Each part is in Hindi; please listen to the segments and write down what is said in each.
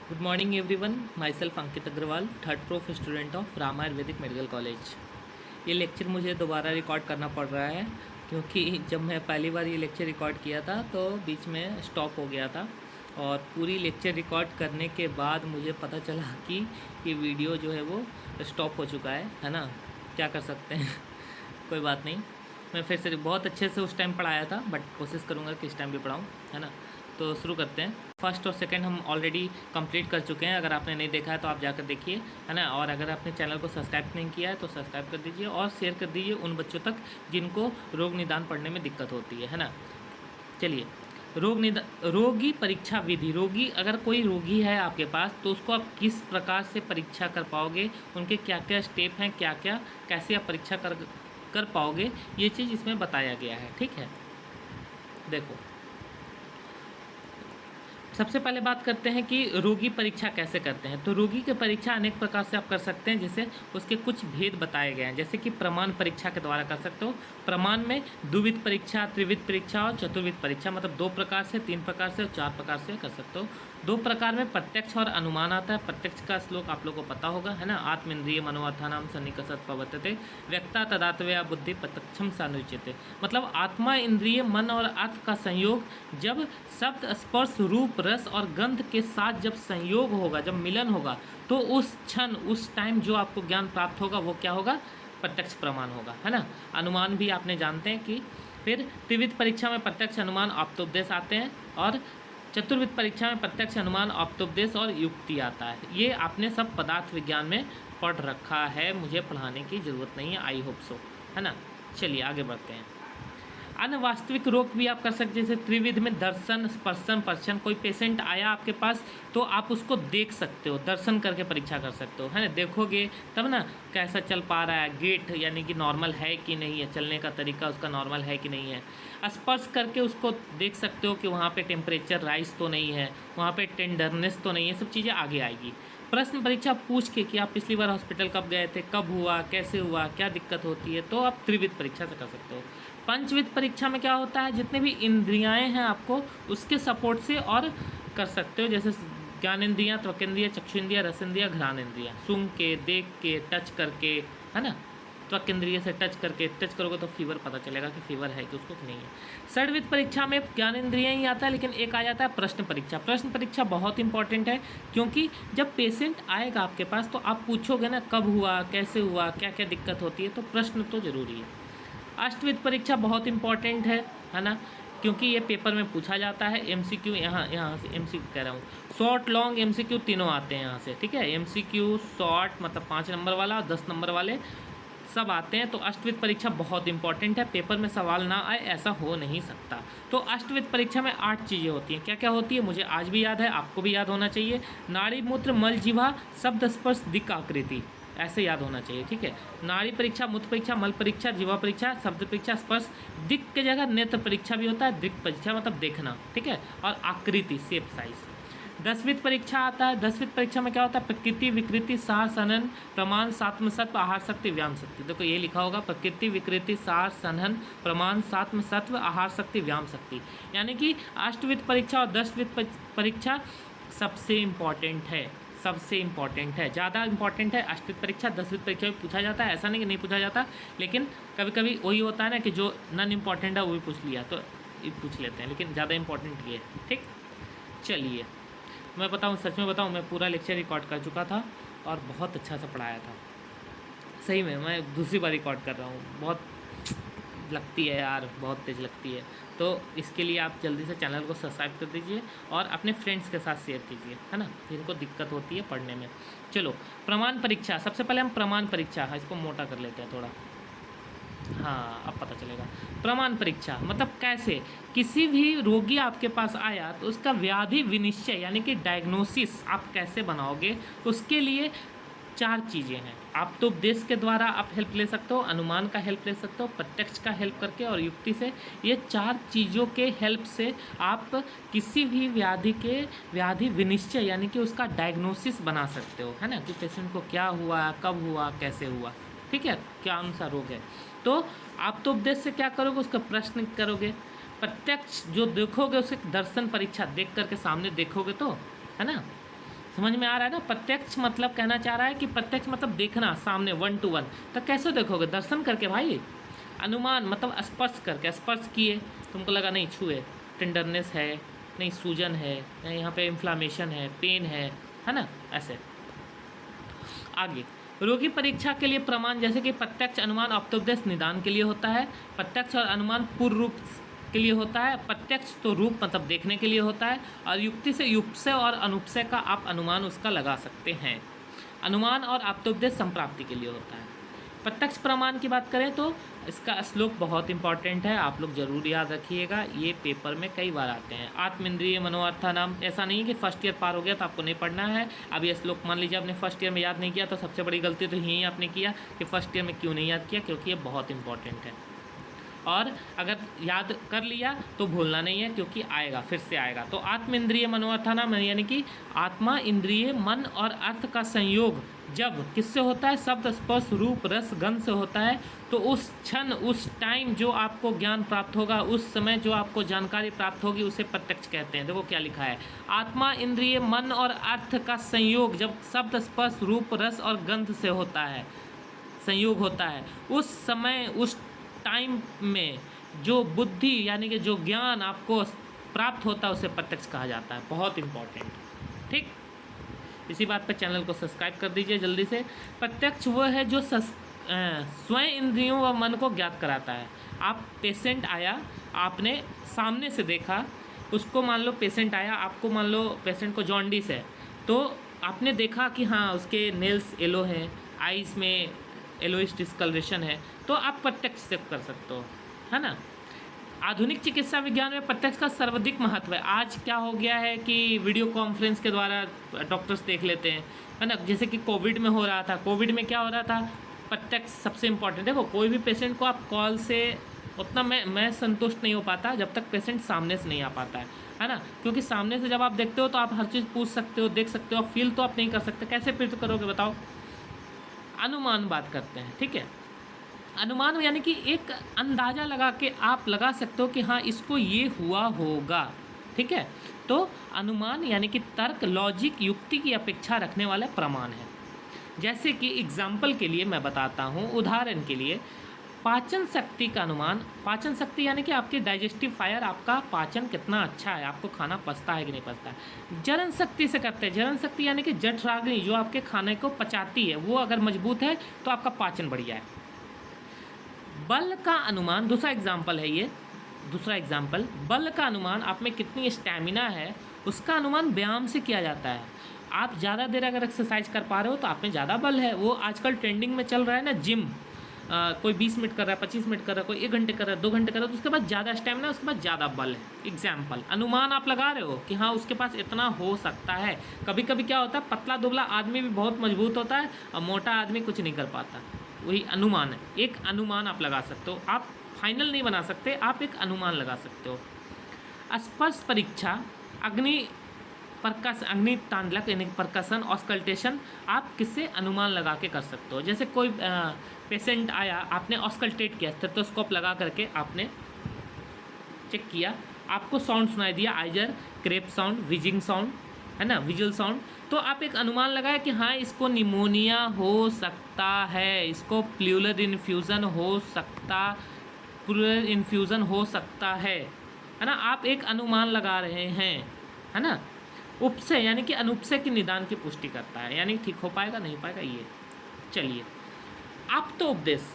Good morning everyone, myself Ankit Agrawal, third prof student of Rama Ayurvedic Medical College. ये लेक्चर मुझे दोबारा रिकॉर्ड करना पड़ रहा है क्योंकि जब मैं पहली बार ये लेक्चर रिकॉर्ड किया था तो बीच में स्टॉप हो गया था और पूरी लेक्चर रिकॉर्ड करने के बाद मुझे पता चला कि ये वीडियो जो है वो स्टॉप हो चुका है ना। क्या कर सकते हैं कोई बात नहीं। मैं फिर से बहुत अच्छे से उस टाइम पढ़ाया था, बट कोशिश करूँगा कि इस टाइम भी पढ़ाऊँ, है ना। तो शुरू करते हैं। फर्स्ट और सेकंड हम ऑलरेडी कंप्लीट कर चुके हैं। अगर आपने नहीं देखा है तो आप जाकर देखिए, है ना। और अगर आपने चैनल को सब्सक्राइब नहीं किया है तो सब्सक्राइब कर दीजिए और शेयर कर दीजिए उन बच्चों तक जिनको रोग निदान पढ़ने में दिक्कत होती है ना। चलिए, रोगी परीक्षा विधि। रोगी, अगर कोई रोगी है आपके पास तो उसको आप किस प्रकार से परीक्षा कर पाओगे, उनके क्या क्या स्टेप हैं, क्या क्या कैसे आप परीक्षा कर पाओगे, ये चीज़ इसमें बताया गया है। ठीक है, देखो सबसे पहले बात करते हैं कि रोगी परीक्षा कैसे करते हैं। तो रोगी की परीक्षा अनेक प्रकार से आप कर सकते हैं, जैसे उसके कुछ भेद बताए गए हैं। जैसे कि प्रमाण परीक्षा के द्वारा कर सकते हो। प्रमाण में द्विविध परीक्षा, त्रिविध परीक्षा और चतुर्विध परीक्षा, मतलब 2 प्रकार से, 3 प्रकार से और 4 प्रकार से कर सकते हो। 2 प्रकार में प्रत्यक्ष और अनुमान आता है। प्रत्यक्ष का श्लोक आप लोग को पता होगा, है ना। आत्मेन्द्रिय मनोअर्थानाम सन्निकषत् प्रवर्तते व्यक्ता तदात्वया बुद्धि प्रत्यक्षम सानुच्यते। मतलब आत्मा, इंद्रिय, मन और अर्थ का संयोग, जब शब्द, स्पर्श, रूप, रस और गंध के साथ जब संयोग होगा, जब मिलन होगा, तो उस क्षण, उस टाइम जो आपको ज्ञान प्राप्त होगा वो क्या होगा? प्रत्यक्ष प्रमाण होगा, है ना। अनुमान भी आपने जानते हैं कि फिर त्रिविध परीक्षा में प्रत्यक्ष, अनुमान, आप्तोपदेश आते हैं और चतुर्विध परीक्षा में प्रत्यक्ष, अनुमान, आप्तोपदेश और युक्ति आता है। ये आपने सब पदार्थ विज्ञान में पढ़ रखा है, मुझे पढ़ाने की ज़रूरत नहीं है, आई होप सो, है ना। चलिए आगे बढ़ते हैं। अन्य वास्तविक रोग भी आप कर सकते हैं, जैसे त्रिविध में दर्शन, स्पर्शन, पर्शन। कोई पेशेंट आया आपके पास तो आप उसको देख सकते हो, दर्शन करके परीक्षा कर सकते हो, है ना। देखोगे तब ना कैसा चल पा रहा है, गेट यानी कि नॉर्मल है कि नहीं है, चलने का तरीका उसका नॉर्मल है कि नहीं है। स्पर्श करके उसको देख सकते हो कि वहाँ पे टेम्परेचर राइज तो नहीं है, वहाँ पे टेंडरनेस तो नहीं है, सब चीज़ें आगे आएगी। प्रश्न परीक्षा पूछ के कि आप पिछली बार हॉस्पिटल कब गए थे, कब हुआ, कैसे हुआ, क्या दिक्कत होती है, तो आप त्रिविध परीक्षा से कर सकते हो। पंचविध परीक्षा में क्या होता है? जितने भी इंद्रियाएं हैं आपको उसके सपोर्ट से और कर सकते हो, जैसे ज्ञानेंद्रियाँ, त्वकेंद्रियाँ, चक्षुन्द्रियाँ, रसेंद्रियाँ, घ्राणेंद्रियाँ। सूंघ के, देख के, टच करके, है ना। त्वकेंद्रिय से टच करके, टच करोगे तो फीवर पता चलेगा कि फीवर है कि उसको नहीं है। षड्विध परीक्षा में ज्ञानेंद्रियाँ ही आता है, लेकिन एक आ जाता है प्रश्न परीक्षा। प्रश्न परीक्षा बहुत इंपॉर्टेंट है, क्योंकि जब पेशेंट आएगा आपके पास तो आप पूछोगे ना कब हुआ, कैसे हुआ, क्या क्या दिक्कत होती है, तो प्रश्न तो जरूरी है। अष्टविध परीक्षा बहुत इंपॉर्टेंट है ना, क्योंकि ये पेपर में पूछा जाता है। एमसीक्यू यहाँ से एमसीक्यू कह रहा हूँ, शॉर्ट, लॉन्ग, एमसीक्यू तीनों आते हैं यहाँ से। ठीक है, एमसीक्यू शॉर्ट मतलब 5 नंबर वाला, 10 नंबर वाले सब आते हैं। तो अष्टविध परीक्षा बहुत इंपॉर्टेंट है, पेपर में सवाल ना आए ऐसा हो नहीं सकता। तो अष्टविध परीक्षा में 8 चीज़ें होती हैं। क्या क्या होती है मुझे आज भी याद है, आपको भी याद होना चाहिए। नाड़ी, मूत्र, मल, जिह्वा, शब्द, स्पर्श, दिक्, आकृति, ऐसे याद होना चाहिए। ठीक है, नाड़ी परीक्षा, मूत्र परीक्षा, मल परीक्षा, जीवा परीक्षा, शब्द परीक्षा, स्पर्श, दिक् के जगह नेत्र परीक्षा भी होता है, दिक् परीक्षा मतलब देखना। ठीक है, और आकृति, शेप, साइज। 10वीं परीक्षा आता है। 10वीं परीक्षा में क्या होता है? प्रकृति, विकृति, सार, सनन, प्रमाण, सात्म सत्व, आहार शक्ति, व्यायाम शक्ति। देखो ये लिखा होगा, प्रकृति, विकृति, सार, सनन, प्रमाण, सात्म सत्व, आहार शक्ति, व्यायाम शक्ति। यानी कि अष्टवीं परीक्षा और 10वीं परीक्षा सबसे इम्पॉर्टेंट है, सबसे इम्पॉर्टेंट है, ज़्यादा इम्पॉर्टेंट है। अष्टवीं परीक्षा 10वीं परीक्षा में पूछा जाता है, ऐसा नहीं कि नहीं पूछा जाता, लेकिन कभी कभी वही होता है ना कि जो नॉन इम्पॉर्टेंट है वो भी पूछ लिया तो ये पूछ लेते हैं, लेकिन ज़्यादा इम्पॉर्टेंट ये है। ठीक, चलिए मैं बताऊँ, सच में बताऊँ, मैं पूरा लेक्चर रिकॉर्ड कर चुका था और बहुत अच्छा सा पढ़ाया था। सही में मैं दूसरी बार रिकॉर्ड कर रहा हूँ, बहुत लगती है यार, बहुत तेज़ लगती है। तो इसके लिए आप जल्दी से चैनल को सब्सक्राइब कर दीजिए और अपने फ्रेंड्स के साथ शेयर कीजिए, है ना, जिनको दिक्कत होती है पढ़ने में। चलो, प्रमाण परीक्षा। सबसे पहले हम प्रमाण परीक्षा, इसको मोटा कर लेते हैं थोड़ा, हाँ अब पता चलेगा। प्रमाण परीक्षा मतलब कैसे, किसी भी रोगी आपके पास आया तो उसका व्याधि विनिश्चय यानी कि डायग्नोसिस आप कैसे बनाओगे, उसके लिए 4 चीज़ें हैं। आप तो उपदेश के द्वारा आप हेल्प ले सकते हो, अनुमान का हेल्प ले सकते हो, प्रत्यक्ष का हेल्प करके और युक्ति से। ये 4 चीज़ों के हेल्प से आप किसी भी व्याधि विनिश्चय यानी कि उसका डायग्नोसिस बना सकते हो, है ना, कि पेशेंट को क्या हुआ, कब हुआ, कैसे हुआ। ठीक है, क्या कौन सा रोग है। तो आप तो उपदेश से क्या करोगे, उसका प्रश्न करोगे। प्रत्यक्ष जो देखोगे उसे दर्शन परीक्षा देख करके सामने देखोगे तो, है ना, समझ में आ रहा है ना। प्रत्यक्ष मतलब कहना चाह रहा है कि प्रत्यक्ष मतलब देखना सामने 1 to 1। तो कैसे देखोगे? दर्शन करके भाई। अनुमान मतलब स्पर्श करके, स्पर्श किए, तुमको लगा नहीं छुए, टेंडरनेस है, नहीं सूजन है, नहीं यहाँ पे इन्फ्लामेशन है, पेन है ना। ऐसे आगे रोगी परीक्षा के लिए प्रमाण, जैसे कि प्रत्यक्ष अनुमान औपतोपदेश निदान के लिए होता है, प्रत्यक्ष और अनुमान पूर्व रूप के लिए होता है, प्रत्यक्ष तो रूप मतलब देखने के लिए होता है, और युक्ति से युक्सय और अनुपसय का आप अनुमान उसका लगा सकते हैं। अनुमान और औपतोपदेश संप्राप्ति के लिए होता है। प्रत्यक्ष प्रमाण की बात करें तो इसका श्लोक बहुत इंपॉर्टेंट है, आप लोग जरूर याद रखिएगा, ये पेपर में कई बार आते हैं। आत्मेंद्रिय मनोअर्था नाम, ऐसा नहीं है कि फर्स्ट ईयर पार हो गया तो आपको नहीं पढ़ना है। अब ये श्लोक मान लीजिए आपने फर्स्ट ईयर में याद नहीं किया तो सबसे बड़ी गलती तो यही आपने किया कि फर्स्ट ईयर में क्यों नहीं याद किया, क्योंकि ये बहुत इंपॉर्टेंट है। और अगर याद कर लिया तो भूलना नहीं है, क्योंकि आएगा, फिर से आएगा। तो आत्मेंद्रिय मनोअर्थानाम यानी कि आत्मा, इंद्रिय, मन और अर्थ का संयोग जब किससे होता है? शब्द, स्पर्श, रूप, रस, गंध से होता है। तो उस क्षण, उस टाइम जो आपको ज्ञान प्राप्त होगा, उस समय जो आपको जानकारी प्राप्त होगी, उसे प्रत्यक्ष कहते हैं। देखो क्या लिखा है, आत्मा, इंद्रिय, मन और अर्थ का संयोग जब शब्द, स्पर्श, रूप, रस और गंध से होता है, संयोग होता है, उस समय, उस टाइम में जो बुद्धि यानी कि जो ज्ञान आपको प्राप्त होता है उसे प्रत्यक्ष कहा जाता है। बहुत इंपॉर्टेंट, ठीक। इसी बात पर चैनल को सब्सक्राइब कर दीजिए जल्दी से। प्रत्यक्ष वह है जो स्वयं इंद्रियों व मन को ज्ञात कराता है। आप पेशेंट आया, आपने सामने से देखा उसको, मान लो पेशेंट आया, आपको मान लो पेशेंट को जॉन्डिस है, तो आपने देखा कि हाँ उसके नेल्स येलो हैं, आइज़ में येलोइश डिस्कलरेशन है, तो आप प्रत्यक्ष से कर सकते हो, है ना। आधुनिक चिकित्सा विज्ञान में प्रत्यक्ष का सर्वाधिक महत्व है। आज क्या हो गया है कि वीडियो कॉन्फ्रेंस के द्वारा डॉक्टर्स देख लेते हैं, है ना। जैसे कि कोविड में हो रहा था, कोविड में क्या हो रहा था, प्रत्यक्ष सबसे इम्पॉर्टेंट। देखो कोई भी पेशेंट को आप कॉल से उतना मैं संतुष्ट नहीं हो पाता जब तक पेशेंट सामने से नहीं आ पाता है ना। क्योंकि सामने से जब आप देखते हो तो आप हर चीज़ पूछ सकते हो, देख सकते हो, फील तो आप नहीं कर सकते। कैसे फील करोगे बताओ? अनुमान बात करते हैं, ठीक है। अनुमान यानी कि एक अंदाज़ा लगा के आप लगा सकते हो कि हाँ इसको ये हुआ होगा, ठीक है। तो अनुमान यानी कि तर्क, लॉजिक, युक्ति की अपेक्षा रखने वाला प्रमाण है। जैसे कि एग्जाम्पल के लिए मैं बताता हूँ, उदाहरण के लिए पाचन शक्ति का अनुमान। पाचन शक्ति यानी कि आपके डाइजेस्टिव फायर, आपका पाचन कितना अच्छा है, आपको खाना पचता है कि नहीं पचता है। जलन शक्ति से करते हैं। जलन शक्ति यानी कि जठराग्नि जो आपके खाने को पचाती है, वो अगर मजबूत है तो आपका पाचन बढ़िया है। बल का अनुमान, दूसरा एग्जाम्पल है ये, दूसरा एग्जाम्पल, बल का अनुमान, आप में कितनी स्टैमिना है उसका अनुमान व्यायाम से किया जाता है। आप ज़्यादा देर अगर एक्सरसाइज कर पा रहे हो तो आप में ज़्यादा बल है। वो आजकल ट्रेंडिंग में चल रहा है ना, जिम, कोई 20 मिनट कर रहा है, 25 मिनट कर रहा है, कोई 1 घंटे कर रहा है, 2 घंटे कर रहा है, तो उसके बाद ज़्यादा स्टैमिना, उसके बाद ज़्यादा बल है। एग्जाम्पल, अनुमान आप लगा रहे हो कि हाँ उसके पास इतना हो सकता है। कभी कभी क्या होता है, पतला दुबला आदमी भी बहुत मजबूत होता है और मोटा आदमी कुछ नहीं कर पाता। वही अनुमान है, एक अनुमान आप लगा सकते हो। आप फाइनल नहीं बना सकते, आप एक अनुमान लगा सकते हो। स्पर्श परीक्षा, अग्नि प्रकाश, अग्नि तांडलक यानी परकशन, ऑस्कल्टेशन, आप किससे अनुमान लगा के कर सकते हो। जैसे कोई पेशेंट आया, आपने ऑस्कल्टेट किया, स्टेथोस्कोप लगा करके आपने चेक किया, आपको साउंड सुनाई दिया, आइजर, क्रेप साउंड, विजिंग साउंड, है ना, विजुअल साउंड, तो आप एक अनुमान लगाया कि हाँ इसको निमोनिया हो सकता है, इसको प्लूरल इन्फ्यूज़न हो सकता, प्लूरल इन्फ्यूज़न हो सकता है ना। आप एक अनुमान लगा रहे हैं, है ना। उपसय यानी कि अनुपसय की निदान की पुष्टि करता है, यानी ठीक हो पाएगा नहीं पाएगा ये। चलिए आप तो उपदेश,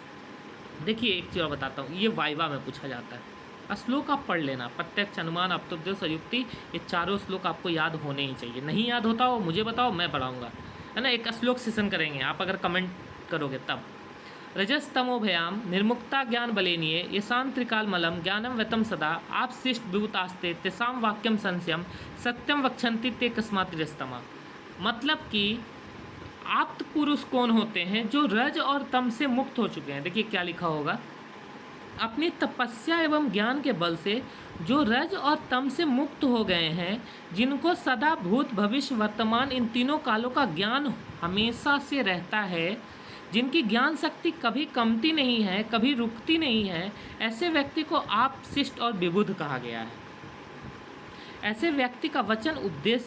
देखिए एक चीज़ और बताता हूँ, ये वाइवा में पूछा जाता है। श्लोक आप पढ़ लेना, प्रत्यक्ष, अनुमान, अपतोपदेश और युक्ति, ये चारों श्लोक आपको याद होने ही चाहिए। नहीं याद होता हो मुझे बताओ, मैं पढ़ाऊँगा, है ना। एक श्लोक सेशन करेंगे आप अगर कमेंट करोगे तब। रजस्तमो भयाम निर्मुक्ता ज्ञान बलेनिये ये शांत्रिकाल मलम ज्ञानम वतम सदा आप शिष्ट विभूतास्ते तेसाम वाक्यम संशयम सत्यम वक्षंति ते कस्मातिरस्तमा। मतलब कि आप्त पुरुष कौन होते हैं? जो रज और तम से मुक्त हो चुके हैं। देखिए क्या लिखा होगा, अपनी तपस्या एवं ज्ञान के बल से जो रज और तम से मुक्त हो गए हैं, जिनको सदा भूत भविष्य वर्तमान इन तीनों कालों का ज्ञान हमेशा से रहता है, जिनकी ज्ञान शक्ति कभी कमती नहीं है, कभी रुकती नहीं है, ऐसे व्यक्ति को आप शिष्ट और विबुध कहा गया है। ऐसे व्यक्ति का वचन उपदेश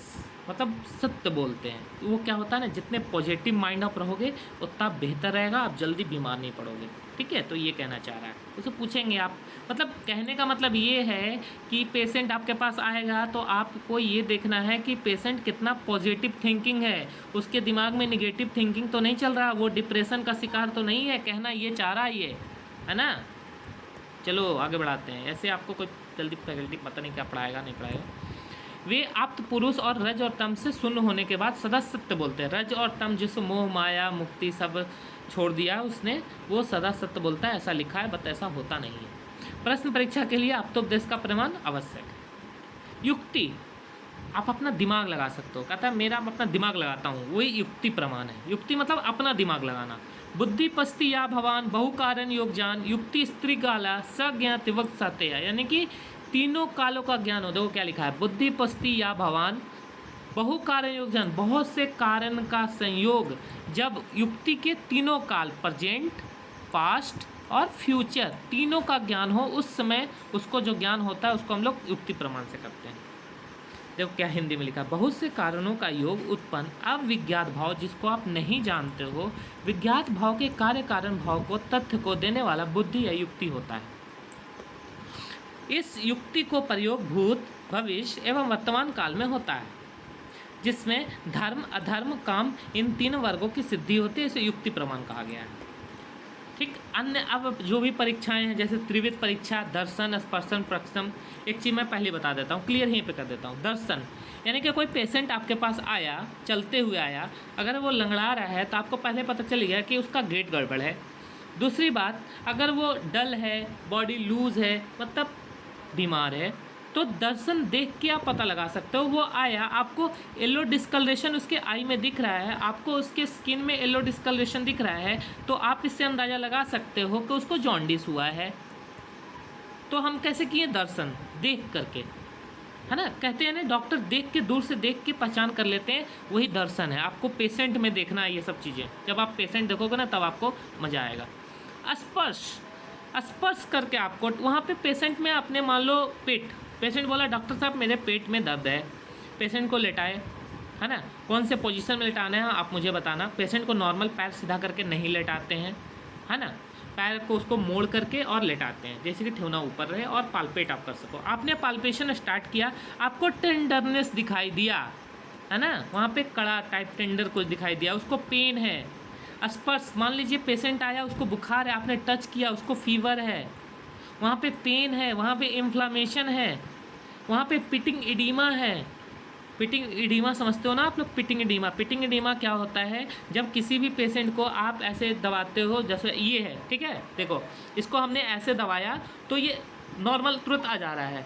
मतलब सत्य बोलते हैं। तो वो क्या होता है ना, जितने पॉजिटिव माइंड आप रहोगे उतना बेहतर रहेगा, आप जल्दी बीमार नहीं पड़ोगे। ठीक है, तो ये कहना चाह रहा है। उसे पूछेंगे आप, मतलब कहने का मतलब ये है कि पेशेंट आपके पास आएगा तो आपको ये देखना है कि पेशेंट कितना पॉजिटिव थिंकिंग है, उसके दिमाग में निगेटिव थिंकिंग तो नहीं चल रहा, वो डिप्रेशन का शिकार तो नहीं है। कहना ये चाह रहा है, ये है ना। चलो आगे बढ़ाते हैं। ऐसे आपको कोई जल्दी फैकल्टी पता नहीं क्या पढ़ाएगा नहीं पढ़ाएगा। वे आप्त पुरुष और रज और तम से शून्य होने के बाद सदा सत्य बोलते हैं। रज और तम जिस मोह माया मुक्ति सब छोड़ दिया उसने, वो सदा सत्य बोलता है, ऐसा लिखा है, बट ऐसा होता नहीं है। प्रश्न परीक्षा के लिए आप्तोपदेश का प्रमाण आवश्यक है। युक्ति, आप अपना दिमाग लगा सकते हो। कहता है मेरा अपना दिमाग लगाता हूँ, वही युक्ति प्रमाण है। युक्ति मतलब अपना दिमाग लगाना। बुद्धि पस्ति या भवान बहु कारण योग जान, युक्ति स्त्री काला सज्ञात वक्त सत्य, यानी कि तीनों कालों का ज्ञान हो। देखो क्या लिखा है, बुद्धि पस्ति या भवान बहु कारण योग जान, बहुत से कारण का संयोग जब युक्ति के तीनों काल प्रेजेंट, पास्ट और फ्यूचर तीनों का ज्ञान हो, उस समय उसको जो ज्ञान होता है उसको हम लोग युक्ति प्रमाण से करते हैं। देखो क्या हिंदी में लिखा है, बहुत से कारणों का योग उत्पन्न अविज्ञात भाव जिसको आप नहीं जानते हो, विज्ञात भाव के कार्य कारण भाव को तथ्य को देने वाला बुद्धि या युक्ति होता है। इस युक्ति को प्रयोग भूत भविष्य एवं वर्तमान काल में होता है, जिसमें धर्म अधर्म काम इन तीन वर्गों की सिद्धि होती है। इसे युक्ति प्रमाण कहा गया है। ठीक, अन्य अब जो भी परीक्षाएं हैं जैसे त्रिविध परीक्षा, दर्शन, स्पर्शन, प्रक्षम, एक चीज़ मैं पहले बता देता हूँ, क्लियर यहीं पे कर देता हूँ। दर्शन यानी कि कोई पेशेंट आपके पास आया, चलते हुए आया, अगर वो लंगड़ा रहा है तो आपको पहले पता चल गया कि उसका गेट गड़बड़ है। दूसरी बात, अगर वो डल है, बॉडी लूज है, मतलब बीमार है, तो दर्शन देख के आप पता लगा सकते हो। वो आया, आपको येलो डिस्कलरेशन उसके आई में दिख रहा है, आपको उसके स्किन में येलो डिस्कलरेशन दिख रहा है, तो आप इससे अंदाज़ा लगा सकते हो कि उसको जॉन्डिस हुआ है। तो हम कैसे किए, दर्शन देख करके, है ना। कहते हैं ना डॉक्टर देख के, दूर से देख के पहचान कर लेते हैं, वही दर्शन है। आपको पेशेंट में देखना है ये सब चीज़ें। जब आप पेशेंट देखोगे ना तब आपको मज़ा आएगा। स्पर्श, स्पर्श करके आपको वहाँ पे पेशेंट में अपने मान लो पेशेंट बोला डॉक्टर साहब मेरे पेट में दर्द है, पेशेंट को लेटाए, है ना। कौन से पोजीशन में लेटाना है आप मुझे बताना। पेशेंट को नॉर्मल पैर सीधा करके नहीं लेटाते हैं, है ना, पैर को उसको मोड़ करके और लेटाते हैं, जैसे कि ठेवना ऊपर रहे और पाल्पेट आप कर सको। आपने पाल्पेशन स्टार्ट किया, आपको टेंडरनेस दिखाई दिया, है ना, वहाँ पे कड़ा टाइप टेंडर कुछ दिखाई दिया, उसको पेन है। स्पर्श, मान लीजिए पेशेंट आया, उसको बुखार है, आपने टच किया, उसको फीवर है, वहाँ पे पेन है, वहाँ पे इन्फ्लामेशन है, वहाँ पे पिटिंग इडीमा है। पिटिंग इडीमा समझते हो ना आप लोग, पिटिंग इडीमा। पिटिंग इडीमा क्या होता है, जब किसी भी पेशेंट को आप ऐसे दबाते हो, जैसे ये है, ठीक है, देखो इसको हमने ऐसे दबाया तो ये नॉर्मल तुरंत आ जा रहा है।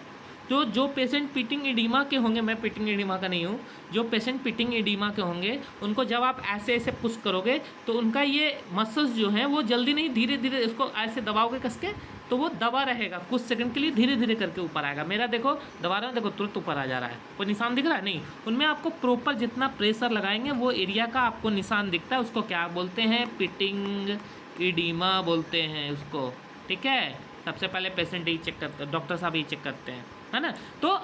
तो जो पेशेंट पिटिंग इडीमा के होंगे, मैं पिटिंग इडीमा का नहीं हूँ, जो पेशेंट पिटिंग इडीमा के होंगे उनको जब आप ऐसे ऐसे पुश करोगे तो उनका ये मसल्स जो हैं वो जल्दी नहीं, धीरे धीरे इसको ऐसे दबाओगे कस के, तो वो दबा रहेगा कुछ सेकंड के लिए, धीरे धीरे करके ऊपर आएगा। मेरा देखो दबा रहा है, देखो तुरंत ऊपर आ जा रहा है। कोई निशान दिख रहा है नहीं, उनमें आपको प्रॉपर जितना प्रेशर लगाएंगे वो एरिया का आपको निशान दिखता है, उसको क्या बोलते हैं, पिटिंग इडीमा बोलते हैं उसको। ठीक है, सबसे पहले पेशेंट ही चेक करते हैं, डॉक्टर साहब ही चेक करते हैं, है ना। तो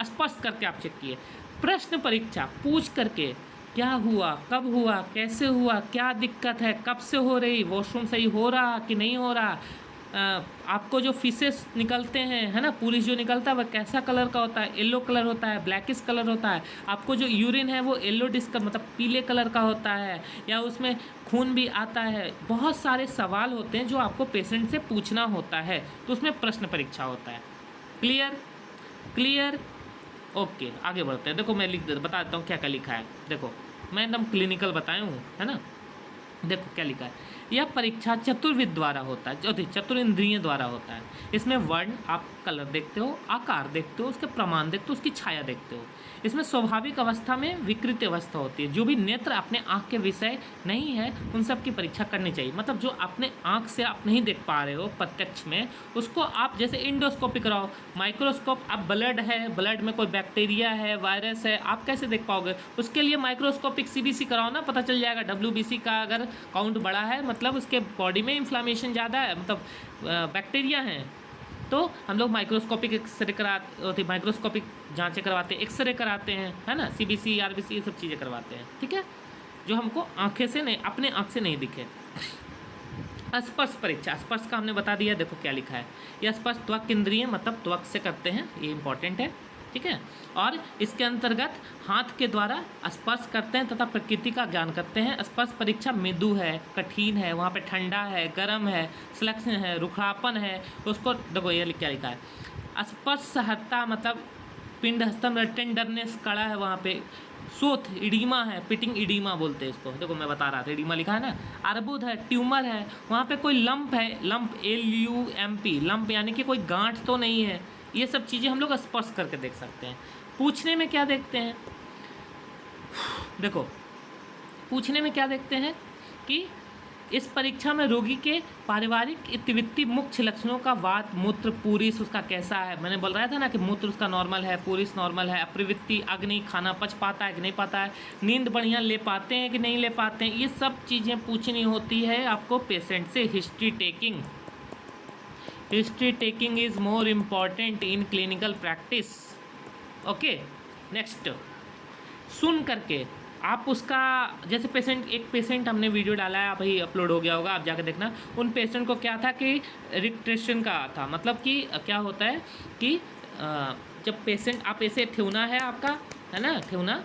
स्पष्ट करके आप चेक किए। प्रश्न परीक्षा पूछ करके, क्या हुआ, कब हुआ, कैसे हुआ, क्या दिक्कत है, कब से हो रही, वॉशरूम सही हो रहा कि नहीं हो रहा, आपको जो फिशेस निकलते हैं, है ना, पूरी जो निकलता है वह कैसा कलर का होता है, येलो कलर होता है, ब्लैकिश कलर होता है, आपको जो यूरिन है वो येलो मतलब पीले कलर का होता है, या उसमें खून भी आता है। बहुत सारे सवाल होते हैं जो आपको पेशेंट से पूछना होता है, तो उसमें प्रश्न परीक्षा होता है। क्लियर क्लियर, ओके आगे बढ़ते हैं। देखो मैं बता देता हूँ क्या क्या लिखा है। देखो मैं एकदम क्लिनिकल बताया हूँ, है ना। देखो क्या लिखा है, यह परीक्षा चतुर्विद द्वारा होता है, चतुर्इंद्रिय द्वारा होता है। इसमें वर्ण, आप कलर देखते हो, आकार देखते हो, उसके प्रमाण देखते हो, उसकी छाया देखते हो। इसमें स्वाभाविक अवस्था में विकृत अवस्था होती है। जो भी नेत्र अपने आँख के विषय नहीं है उन सब की परीक्षा करनी चाहिए। मतलब जो अपने आँख से आप नहीं देख पा रहे हो प्रत्यक्ष में, उसको आप जैसे इंडोस्कोपी कराओ, माइक्रोस्कोप, अब ब्लड है, ब्लड में कोई बैक्टीरिया है, वायरस है, आप कैसे देख पाओगे। उसके लिए माइक्रोस्कोपिक CBC कराओ ना, पता चल जाएगा। WBC का अगर काउंट बड़ा है मतलब उसके बॉडी में इन्फ्लामेशन ज़्यादा है, मतलब बैक्टीरिया हैं, तो हम लोग माइक्रोस्कोपिक एक्सरे माइक्रोस्कोपिक जांचें करवाते हैं, एक्सरे कराते हैं, है ना, CBC RBC ये सब चीज़ें करवाते हैं, ठीक है, जो हमको आंखें से नहीं, अपने आँख से नहीं दिखे। स्पर्श परीक्षा, स्पर्श का हमने बता दिया, देखो क्या लिखा है, यह स्पर्श त्वक इंद्रिय मतलब त्वक से करते हैं, ये इंपॉर्टेंट है, ठीक है। और इसके अंतर्गत हाथ के द्वारा स्पर्श करते हैं तथा प्रकृति का ज्ञान करते हैं। स्पर्श परीक्षा मृदु है, कठिन है, वहाँ पे ठंडा है, गर्म है, सलेक्शन है, रुखापन है, उसको देखो ये क्या लिखा है। स्पर्श सहजता मतलब पिंड हस्तम, टेंडरनेस कड़ा है वहाँ पे, शोथ इडीमा है, पिटिंग इडीमा बोलते हैं इसको, देखो मैं बता रहा था, इडीमा लिखा है ना, अर्बुद है, ट्यूमर है, वहाँ पे कोई लंप है, लंप LUMP, लंप यानी कि कोई गांठ तो नहीं है, ये सब चीज़ें हम लोग स्पर्श करके देख सकते हैं। पूछने में क्या देखते हैं, देखो पूछने में क्या देखते हैं कि इस परीक्षा में रोगी के पारिवारिक इतिवृत्ति मुख्य लक्षणों का वात मूत्र पूरिस उसका कैसा है, मैंने बोल रहा था ना कि मूत्र उसका नॉर्मल है, पूरिस नॉर्मल है, प्रवृत्ति अग्नि खाना पच पाता है कि नहीं पाता है, नींद बढ़िया ले पाते हैं कि नहीं ले पाते हैं, ये सब चीज़ें पूछनी होती है आपको पेशेंट से। History taking is more important in clinical practice. Okay, next, सुन करके आप उसका, जैसे एक पेशेंट हमने वीडियो डाला है, अभी अपलोड हो गया होगा, आप जाकर देखना। उन पेशेंट को क्या था कि रिक्ट्रेशन का था, मतलब कि क्या होता है कि जब पेशेंट, आप ऐसे ठेवना है आपका, है ना, ठेवना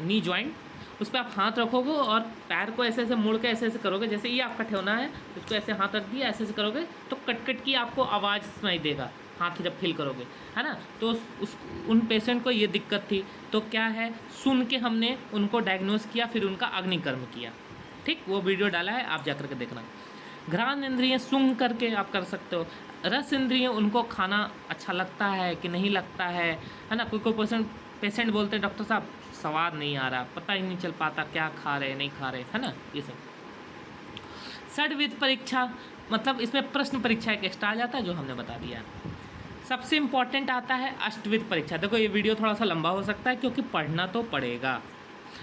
नी जॉइंट, उस पर आप हाथ रखोगे और पैर को ऐसे ऐसे मुड़ के ऐसे ऐसे करोगे, जैसे ये आपका ठेवना है, उसको ऐसे हाथ रख दिया, ऐसे ऐसे करोगे तो कट कट की आपको आवाज़ सुनाई देगा हाथ जब फील करोगे, है ना। तो उन पेशेंट को ये दिक्कत थी, तो क्या है, सुन के हमने उनको डायग्नोस किया, फिर उनका अग्निकर्म किया, ठीक, वो वीडियो डाला है, आप जा करके देखना। घ्राण इंद्रियाँ सूंघ करके आप कर सकते हो। रस इंद्रियाँ, उनको खाना अच्छा लगता है कि नहीं लगता है ना। कोई पेशेंट बोलते हैं डॉक्टर साहब स्वाद नहीं आ रहा, पता ही नहीं चल पाता क्या खा रहे नहीं खा रहे, है ना, ये सब। षड्विध परीक्षा मतलब इसमें प्रश्न परीक्षा एक एक्स्ट्रा आ जाता है, जो हमने बता दिया। सबसे इम्पॉर्टेंट आता है अष्टविध परीक्षा। देखो ये वीडियो थोड़ा सा लंबा हो सकता है क्योंकि पढ़ना तो पड़ेगा,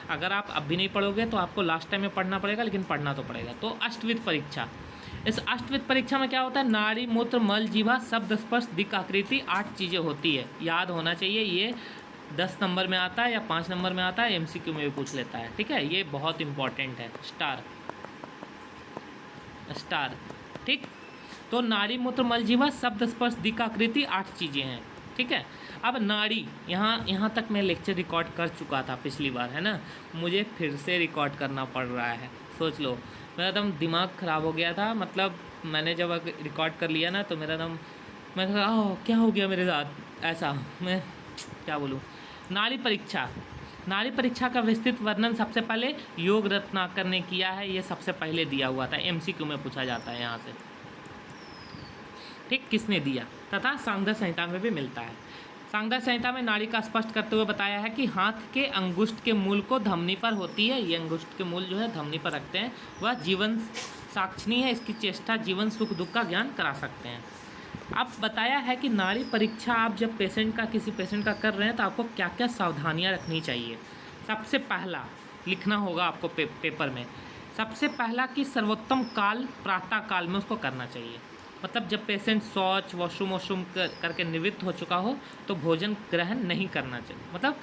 अगर आप अब भी नहीं पढ़ोगे तो आपको लास्ट टाइम में पढ़ना पड़ेगा, लेकिन पढ़ना तो पड़ेगा। तो अष्टविध परीक्षा, इस अष्टविध परीक्षा में क्या होता है, नाड़ी मूत्र मल जीवा शब्द स्पर्श दिक् आकृति 8 चीज़ें होती है, याद होना चाहिए। ये 10 नंबर में आता है या 5 नंबर में आता है, MCQ में भी पूछ लेता है, ठीक है, ये बहुत इंपॉर्टेंट है। स्टार, ठीक। तो नाड़ी मूत्र मल जीवा शब्द स्पर्श दिक् आकृति 8 चीज़ें हैं, ठीक है। अब नाड़ी, यहाँ तक मैं लेक्चर रिकॉर्ड कर चुका था पिछली बार, है ना, मुझे फिर से रिकॉर्ड करना पड़ रहा है। सोच लो, मेरा एकदम दिमाग ख़राब हो गया था, मतलब मैंने जब रिकॉर्ड कर लिया ना तो मेरा एकदम, मैं कहा क्या हो गया मेरे साथ, ऐसा मैं क्या बोलूँ। नाड़ी परीक्षा का विस्तृत वर्णन सबसे पहले योग रत्नाकर ने किया है, ये सबसे पहले दिया हुआ था, MCQ में पूछा जाता है यहाँ से, ठीक, किसने दिया, तथा सांगदा संहिता में भी मिलता है। सांगदा संहिता में नाड़ी का स्पष्ट करते हुए बताया है कि हाथ के अंगुष्ठ के मूल को धमनी पर होती है, ये अंगुष्ठ के मूल जो है धमनी पर रखते हैं, वह जीवन साक्षिणी है, इसकी चेष्टा जीवन सुख दुख का ज्ञान करा सकते हैं। अब बताया है कि नाड़ी परीक्षा आप जब किसी पेशेंट का कर रहे हैं तो आपको क्या क्या सावधानियां रखनी चाहिए। सबसे पहला लिखना होगा आपको पेपर में, सबसे पहला कि सर्वोत्तम काल प्रातः काल में उसको करना चाहिए, मतलब जब पेशेंट शौच वॉशरूम करके निवृत्त हो चुका हो तो भोजन ग्रहण नहीं करना चाहिए। मतलब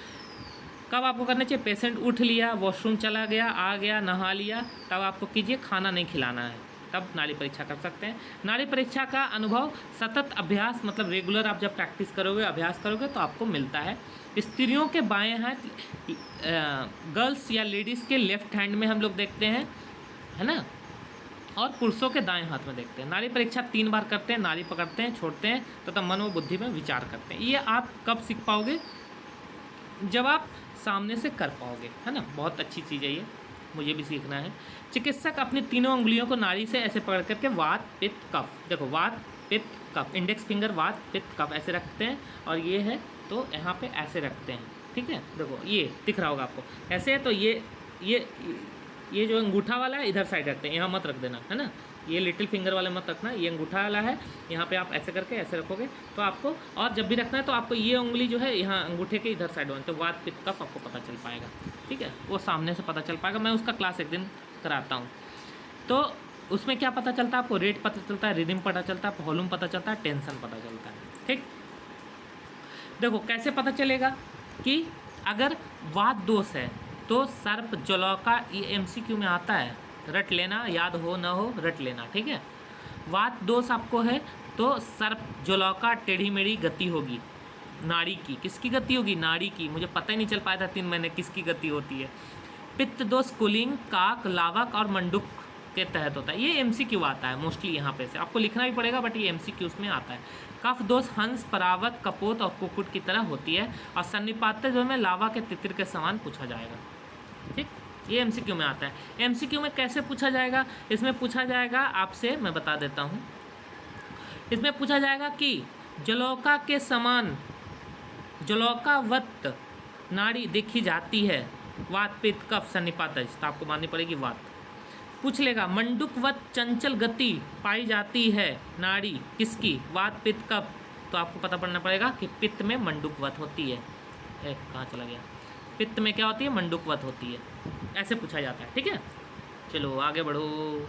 कब आपको करना चाहिए, पेशेंट उठ लिया, वॉशरूम चला गया, आ गया, नहा लिया, तब आपको कीजिए, खाना नहीं खिलाना है, तब नाड़ी परीक्षा कर सकते हैं। नाड़ी परीक्षा का अनुभव सतत अभ्यास, मतलब रेगुलर आप जब प्रैक्टिस करोगे, अभ्यास करोगे तो आपको मिलता है। स्त्रियों के बाएं हाथ, गर्ल्स या लेडीज़ के लेफ्ट हैंड में हम लोग देखते हैं, है ना, और पुरुषों के दाएं हाथ में देखते हैं। नाड़ी परीक्षा 3 बार करते हैं, नाड़ी पकड़ते हैं, छोड़ते हैं तथा मन व बुद्धि में विचार करते हैं। ये आप कब सीख पाओगे, जब आप सामने से कर पाओगे, है ना, बहुत अच्छी चीज़ है ये, मुझे भी सीखना है। चिकित्सक अपनी तीनों उंगलियों को नाड़ी से ऐसे पकड़ करके वात पित्त कफ, देखो वात पित्त कफ, इंडेक्स फिंगर वात पित्त कफ ऐसे रखते हैं, और ये है तो यहाँ पे ऐसे रखते हैं, ठीक है, देखो ये दिख रहा होगा आपको, ऐसे है तो ये जो अंगूठा वाला है इधर साइड रखते हैं, यहाँ मत रख देना, है ना, ये लिटिल फिंगर वाले मत रखना, ये अंगूठा वाला है, यहाँ पे आप ऐसे करके ऐसे रखोगे तो आपको, और जब भी रखना है तो आपको ये उंगली जो है यहाँ अंगूठे के इधर साइड होना, तो वात पित्त कफ आपको पता चल पाएगा, ठीक है, वो सामने से पता चल पाएगा, मैं उसका क्लास एक दिन कराता हूँ। तो उसमें क्या पता चलता है आपको? रेट पता चलता है, रिदम पता चलता है, वॉल्यूम पता चलता है, टेंशन पता चलता है। ठीक, देखो कैसे पता चलेगा कि अगर वात दोष है तो सर्प जलौका, ये एमसीक्यू में आता है, रट लेना, याद हो ना हो रट लेना। ठीक है, वात दोष आपको है तो सर्प जलौका टेढ़ी मेढ़ी गति होगी नाड़ी की। किसकी गति होगी? नाड़ी की। मुझे पता ही नहीं चल पाया था 3 महीने किसकी गति होती है। पित्त दोष कुलिंग, काक, लावक और मंडूक के तहत होता है। ये एमसीक्यू आता है मोस्टली, यहाँ पे से आपको लिखना भी पड़ेगा बट ये एमसीक्यू में आता है। कफ दोष हंस, परावत, कपोत और कुकुट की तरह होती है और सन्निपात्य जो में लावा के तितिर के समान पूछा जाएगा। ठीक, ये एमसीक्यू में आता है। एमसीक्यू में कैसे पूछा जाएगा? इसमें पूछा जाएगा आपसे, मैं बता देता हूँ, इसमें पूछा जाएगा कि जलौका के समान जलौकावत नाड़ी देखी जाती है, वात, पित्त, कफ, सन्निपात, तो आपको माननी पड़ेगी वात। पूछ लेगा मंडूकवत चंचल गति पाई जाती है नाड़ी किसकी? वात, पित्त, कफ, तो आपको पता पड़ना पड़ेगा कि पित्त में मंडूकवत होती है। कहाँ चला गया? पित्त में क्या होती है? मंडूकवत होती है। ऐसे पूछा जाता है। ठीक है, चलो आगे बढ़ो।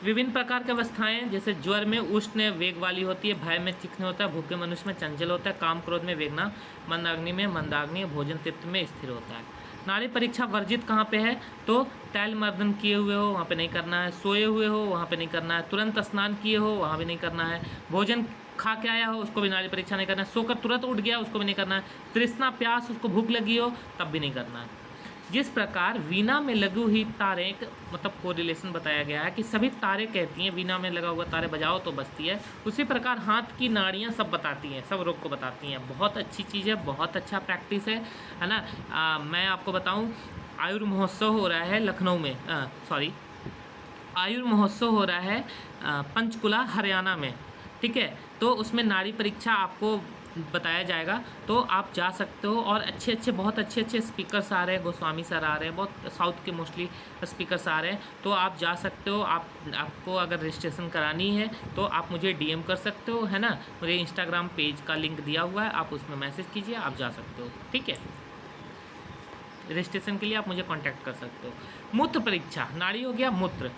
विभिन्न प्रकार की अवस्थाएं, जैसे ज्वर में उष्ण वेग वाली होती है, भय में तीक्ष्ण होता है, भूखे मनुष्य में चंचल होता है, काम क्रोध में वेगना, मंदाग्नि में मंदाग्नि, भोजन तृप्त में स्थिर होता है। नाड़ी परीक्षा वर्जित कहाँ पे है? तो तैल मर्दन किए हुए हो वहाँ पे नहीं करना है, सोए हुए हो वहाँ पे नहीं करना है, तुरंत स्नान किए हो वहाँ भी नहीं करना है, भोजन खा के आया हो उसको भी नाड़ी परीक्षा नहीं करना है, सोकर तुरंत उठ गया उसको भी नहीं करना है, तृष्णा प्यास उसको भूख लगी हो तब भी नहीं करना है। जिस प्रकार वीणा में लगी हुई तारें, मतलब कोरिलेशन बताया गया है कि सभी तारें कहती हैं वीणा में लगा हुआ तारे बजाओ तो बजती है, उसी प्रकार हाथ की नाड़ियाँ सब बताती हैं, सब रोग को बताती हैं। बहुत अच्छी चीज़ है, बहुत अच्छा प्रैक्टिस है ना। मैं आपको बताऊं, आयुर् महोत्सव हो रहा है लखनऊ में, आयुर् महोत्सव हो रहा है पंचकुला हरियाणा में। ठीक है, तो उसमें नाड़ी परीक्षा आपको बताया जाएगा, तो आप जा सकते हो। और बहुत अच्छे स्पीकर्स आ रहे हैं, गोस्वामी सर आ रहे हैं, बहुत साउथ के मोस्टली स्पीकर्स आ रहे हैं, तो आप जा सकते हो। आपको अगर रजिस्ट्रेशन करानी है तो आप मुझे डीएम कर सकते हो, है ना। मेरे इंस्टाग्राम पेज का लिंक दिया हुआ है, आप उसमें मैसेज कीजिए, आप जा सकते हो। ठीक है, रजिस्ट्रेशन के लिए आप मुझे कांटेक्ट कर सकते हो। मूत्र परीक्षा, नाड़ी हो गया, मूत्र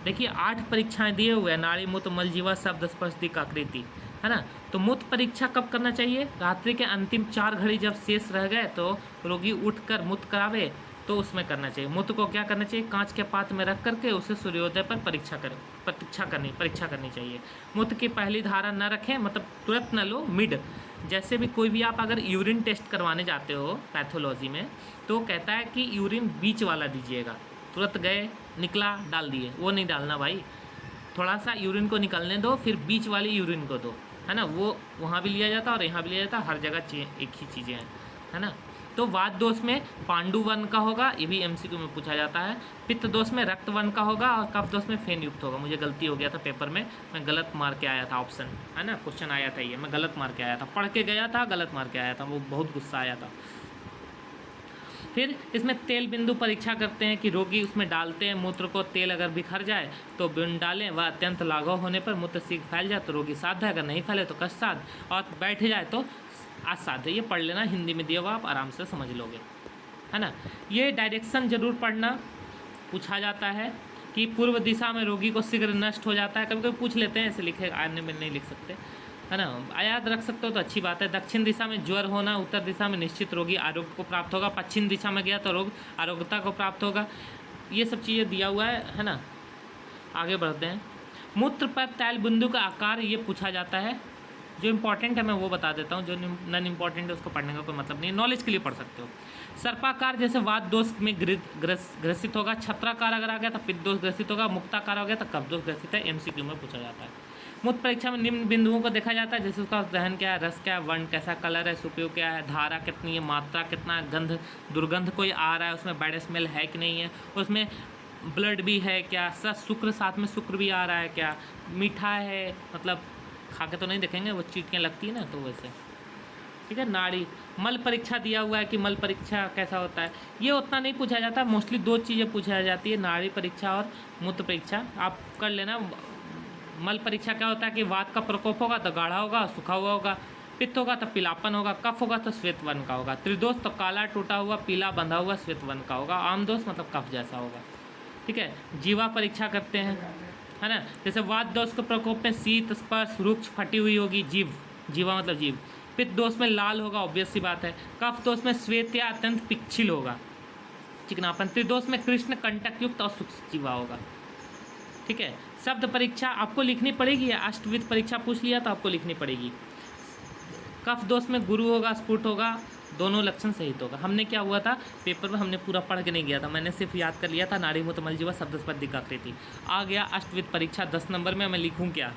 देखिए 8 परीक्षाएं दिए हुए हैं, नाड़ी, मूत्र, मलजीवा, शब्द, स्पर्श, दिक्, आकृति, है ना। तो मूत्र परीक्षा कब करना चाहिए? रात्रि के अंतिम 4 घड़ी जब शेष रह गए तो रोगी उठकर मूत्र करावे तो उसमें करना चाहिए। मूत्र को क्या करना चाहिए? कांच के पात्र में रख करके उसे सूर्योदय पर परीक्षा करनी चाहिए। मूत्र की पहली धारा न रखें, मतलब तुरंत न लो, मिड। जैसे भी कोई भी आप अगर यूरिन टेस्ट करवाने जाते हो पैथोलॉजी में, तो कहता है कि यूरिन बीच वाला दीजिएगा, तुरंत गए निकला डाल दिए, वो नहीं डालना भाई। थोड़ा सा यूरिन को निकलने दो, फिर बीच वाली यूरिन को दो, है ना। वो वहाँ भी लिया जाता है और यहाँ भी लिया जाता है, हर जगह एक ही चीज़ें हैं, है ना। तो वात दोष में पांडु वर्ण का होगा, ये भी एमसीक्यू में पूछा जाता है। पित्त दोष में रक्त वर्ण का होगा और कफ दोष में फेन युक्त होगा। मुझे गलती हो गया था पेपर में, मैं गलत मार के आया था ऑप्शन, है ना, क्वेश्चन आया था ये, मैं गलत मार के आया था, पढ़ के गया था गलत मार के आया था, वो बहुत गुस्सा आया था। फिर इसमें तेल बिंदु परीक्षा करते हैं कि रोगी उसमें डालते हैं मूत्र को, तेल अगर बिखर जाए तो बिन डालें, वह अत्यंत लाघव होने पर मूत्र शीघ्र फैल जाए तो रोगी साध्य, अगर नहीं फैले तो कष्टसाध्य, और बैठ जाए तो असाध्य। ये पढ़ लेना, हिंदी में दिया हुआ, आप आराम से समझ लोगे, है ना। ये डायरेक्शन जरूर पढ़ना, पूछा जाता है कि पूर्व दिशा में रोगी को शीघ्र नष्ट हो जाता है, कभी कभी पूछ लेते हैं, ऐसे लिखे आने में नहीं लिख सकते, है ना। याद रख सकते हो तो अच्छी बात है। दक्षिण दिशा में ज्वर होना, उत्तर दिशा में निश्चित रोगी आरोग्य को प्राप्त होगा, पश्चिम दिशा में गया तो रोग आरोग्यता को प्राप्त होगा। ये सब चीज़ें दिया हुआ है ना। आगे बढ़ते हैं। मूत्र पर तैल बिंदु का आकार ये पूछा जाता है। जो इम्पोर्टेंट है मैं वो बता देता हूँ, जो नॉन इम्पॉर्टेंट है उसको पढ़ने का कोई मतलब नहीं, नॉलेज के लिए पढ़ सकते हो। सर्पाकार जैसे वात दोष में ग्रसित होगा, छत्राकार अगर आ गया तो पित्त दोष ग्रसित होगा, मुक्ताकार हो गया तो कफ दोष ग्रसित है, एमसीक्यू में पूछा जाता है। मूत्र परीक्षा में निम्न बिंदुओं को देखा जाता है, जैसे उसका दहन क्या है, रस क्या है, वर्ण कैसा, कलर है, सुपयोग क्या है, धारा कितनी है, मात्रा कितना है, गंध दुर्गंध कोई आ रहा है, उसमें बैड स्मेल है कि नहीं है, उसमें ब्लड भी है क्या, शुक्र साथ में शुक्र भी आ रहा है क्या, मीठा है, मतलब खा के तो नहीं देखेंगे, वो चीटियाँ लगती है ना, तो वैसे। ठीक है। नाड़ी मल परीक्षा दिया हुआ है कि मल परीक्षा कैसा होता है, ये उतना नहीं पूछा जाता, मोस्टली 2 चीज़ें पूछा जाती है, नाड़ी परीक्षा और मूत्र परीक्षा, आप कर लेना। मल परीक्षा क्या होता है कि वात का प्रकोप होगा तो गाढ़ा होगा, सूखा हुआ होगा, पित्त होगा तो पीलापन होगा, कफ होगा तो श्वेत वर्ण का होगा, त्रिदोष तो काला टूटा हुआ, पीला बंधा हुआ, श्वेत वर्ण का होगा, आम दोष मतलब कफ जैसा होगा। ठीक है। जीवा परीक्षा करते हैं, है ना। जैसे वात दोष के प्रकोप में शीत स्पर्श रुक्ष फटी हुई होगी जीव, जीवा मतलब जीव। पित्त दोष में लाल होगा, ऑब्वियस सी बात है। कफ दोष में श्वेत या अत्यंत पिच्छिल होगा, चिकनापन। त्रिदोष में कृष्ण कंटक युक्त और सूक्ष्म जीवा होगा, ठीक है। शब्द परीक्षा आपको लिखनी पड़ेगी, या अष्टविध परीक्षा पूछ लिया तो आपको लिखनी पड़ेगी। कफ दोष में गुरु होगा, स्फुट होगा, दोनों लक्षण सहित होगा। हमने क्या हुआ था पेपर में, हमने पूरा पढ़ के नहीं गया था, मैंने सिर्फ याद कर लिया था नाड़ी मूत्र मल जीवा शब्द स्पर्श दिक् आकृति। आ गया अष्टविध परीक्षा 10 नंबर में, मैं लिखूँ क्या,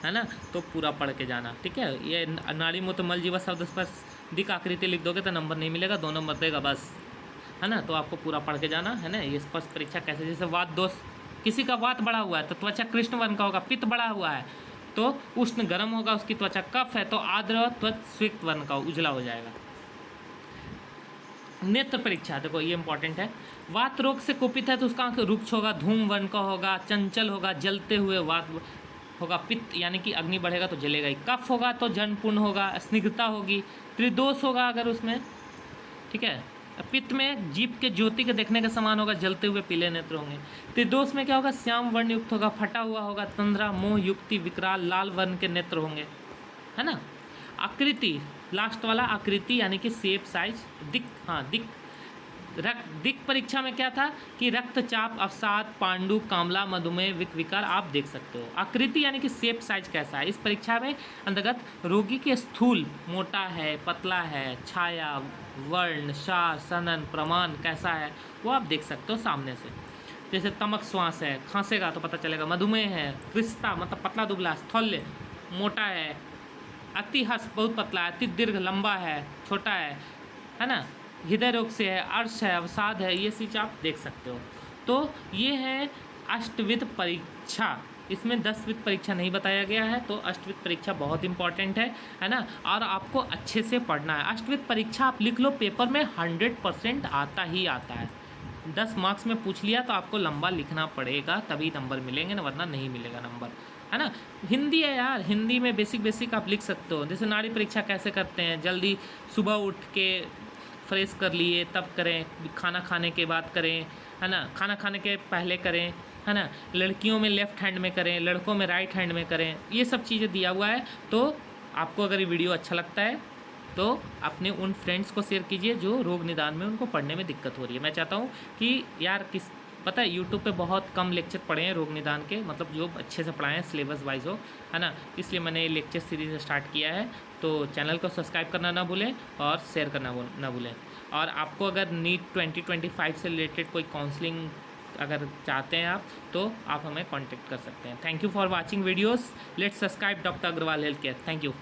है ना। तो पूरा पढ़ के जाना, ठीक है। ये नाड़ी मूत्र मल जीवा शब्द स्पर्श दिक् आकृति लिख दोगे तो नंबर नहीं मिलेगा, 2 नंबर देगा बस, है ना। तो आपको पूरा पढ़ के जाना, है ना। ये स्पर्श परीक्षा कैसे, जैसे वात दोष, किसी का वात बढ़ा हुआ है तो त्वचा कृष्ण वर्ण का होगा। पित्त बढ़ा हुआ है तो उष्ण गर्म होगा उसकी त्वचा। कफ है तो आर्द्र त्वचा स्वेत वर्ण का, उजला हो जाएगा। नेत्र परीक्षा देखो ये इंपॉर्टेंट है। वात रोग से कुपित है तो उसका आंख रुक्ष होगा, धूम वर्ण का होगा, चंचल होगा, जलते हुए वात होगा। पित्त यानी कि अग्नि बढ़ेगा तो जलेगा ही। कफ होगा तो जन्मपूर्ण होगा, स्निग्धता होगी। त्रिदोष होगा अगर उसमें, ठीक है। पित्त में जीभ के ज्योति के देखने के समान होगा, जलते हुए पीले नेत्र होंगे। त्रिदोष में क्या होगा, श्याम वर्ण युक्त होगा, फटा हुआ होगा, तंद्रा, मोह, युक्ति, विकराल, लाल वर्ण के नेत्र होंगे, है ना। आकृति, लास्ट वाला आकृति यानी कि शेप साइज। दिक्, हाँ दिक्, दिक् परीक्षा में क्या था कि रक्तचाप, अवसाद, पांडु, कामला, मधुमेह, विकार आप देख सकते हो। आकृति यानी कि शेप साइज कैसा है। इस परीक्षा में अंतर्गत रोगी के स्थूल, मोटा है, पतला है, छाया, वर्ण, शार, सनन, प्रमाण कैसा है वो आप देख सकते हो सामने से। जैसे तमक श्वास है, खांसेगा तो पता चलेगा। मधुमेह है, कृष्णता मतलब पतला दुबला, स्थौल्य मोटा है, अति हर्ष बहुत पतला है, अति दीर्घ लंबा है, छोटा है ना। हृदय रोग से है, अर्श है, अवसाद है, ये चीज़ आप देख सकते हो। तो ये है अष्टविध परीक्षा। इसमें 10विध परीक्षा नहीं बताया गया है, तो अष्टविध परीक्षा बहुत इंपॉर्टेंट है ना। और आपको अच्छे से पढ़ना है। अष्टविध परीक्षा आप लिख लो, पेपर में 100% आता ही आता है। 10 मार्क्स में पूछ लिया तो आपको लंबा लिखना पड़ेगा, तभी नंबर मिलेंगे ना, वरना नहीं मिलेगा नंबर, है ना। हिंदी है यार, हिंदी में बेसिक आप लिख सकते हो। जैसे नाड़ी परीक्षा कैसे करते हैं, जल्दी सुबह उठ के फ्रेश कर लिए तब करें, खाना खाने के बाद करें, है ना, खाना खाने के पहले करें, है ना। लड़कियों में लेफ़्ट हैंड में करें, लड़कों में राइट हैंड में करें, ये सब चीज़ें दिया हुआ है। तो आपको अगर ये वीडियो अच्छा लगता है तो अपने उन फ्रेंड्स को शेयर कीजिए जो रोग निदान में उनको पढ़ने में दिक्कत हो रही है। मैं चाहता हूँ कि यार पता है यूट्यूब पे बहुत कम लेक्चर पढ़े हैं रोग निदान के, मतलब जो अच्छे से पढ़ाएं सिलेबस वाइज हो, है ना। इसलिए मैंने ये लेक्चर सीरीज स्टार्ट किया है। तो चैनल को सब्सक्राइब करना ना भूलें और शेयर करना ना भूलें। और आपको अगर नीट 2025 से रिलेटेड कोई काउंसलिंग अगर चाहते हैं आप, तो आप हमें कांटेक्ट कर सकते हैं। Thank you for watching videos. Let's subscribe doctor Agrawal health care. Thank you.